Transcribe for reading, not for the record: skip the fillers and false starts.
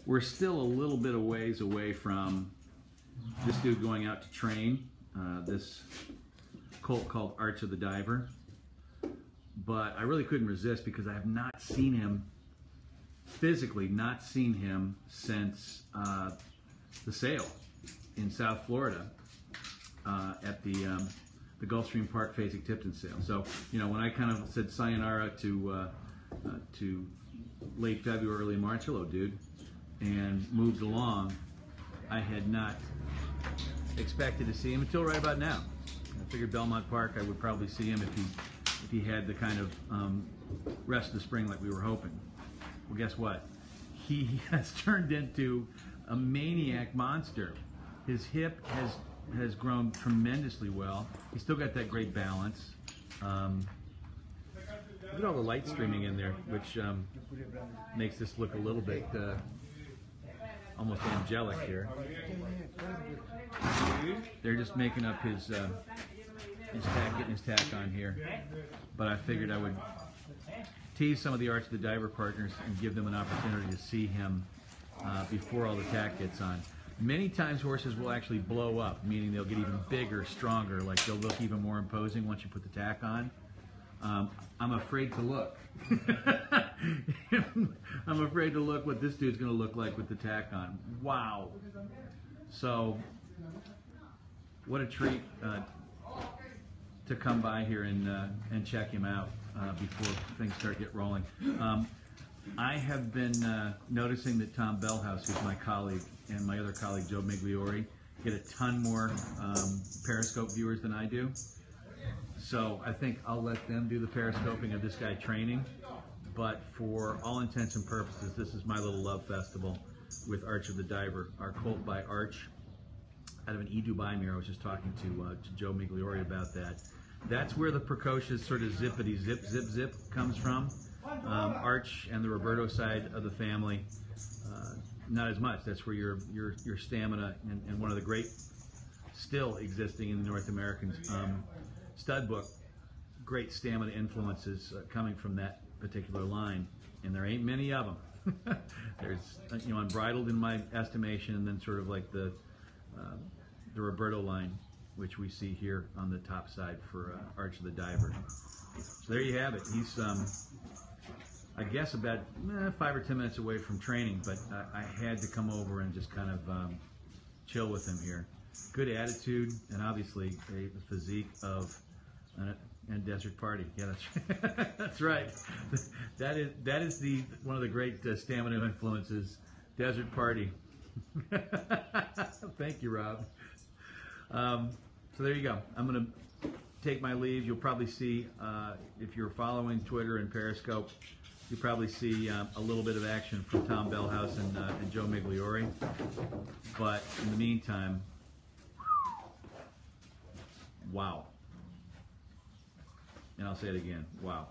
we're still a little bit of ways away from this dude going out to train, this colt called Arch of the Diver. But I really couldn't resist because I have not seen him, physically not seen him since the sale in South Florida at the Gulfstream Park Fasig-Tipton sale. So, you know, when I kind of said sayonara to late February, early March, hello dude, and moved along, I had not expected to see him until right about now. I figured Belmont Park I would probably see him if he had the kind of rest of the spring like we were hoping. Well, guess what? He has turned into a maniac monster. His hip has grown tremendously well. He's still got that great balance. Look at all the light streaming in there, which makes this look a little bit almost angelic here. They're just making up his tack, getting his tack on here. But I figured I would tease some of the Arch of the Diver partners and give them an opportunity to see him before all the tack gets on. Many times horses will actually blow up, meaning they'll get even bigger, stronger, like they'll look even more imposing once you put the tack on. I'm afraid to look. I'm afraid to look what this dude's going to look like with the tack on. Wow. So, what a treat to come by here and check him out before things start get rolling. I have been noticing that Tom Bellhouse, who's my colleague, and my other colleague Joe Migliori, get a ton more Periscope viewers than I do. So I think I'll let them do the periscoping of this guy training. But for all intents and purposes, this is my little love festival with Arch of the Diver, our colt by Arch out of an Dubai mare. I was just talking to Joe Migliori about that. That's where the precocious sort of zippity zip zip zip comes from. Arch and the Roberto side of the family, not as much. That's where your stamina and one of the great still existing in the North American stud book, great stamina influences coming from that particular line, and there ain't many of them. There's, you know, Unbridled in my estimation, and then sort of like the Roberto line, which we see here on the top side for Arch of the Diver. So there you have it. He's, I guess, about 5 or 10 minutes away from training, but I had to come over and just kind of chill with him here. Good attitude, and obviously a physique of and Desert Party. Yeah, that's, that's right. That is one of the great stamina influences, Desert Party. Thank you, Rob. So there you go. I'm going to take my leave. You'll probably see, if you're following Twitter and Periscope, you'll probably see a little bit of action from Tom Bellhouse and Joe Migliori. But in the meantime, wow. And I'll say it again, wow.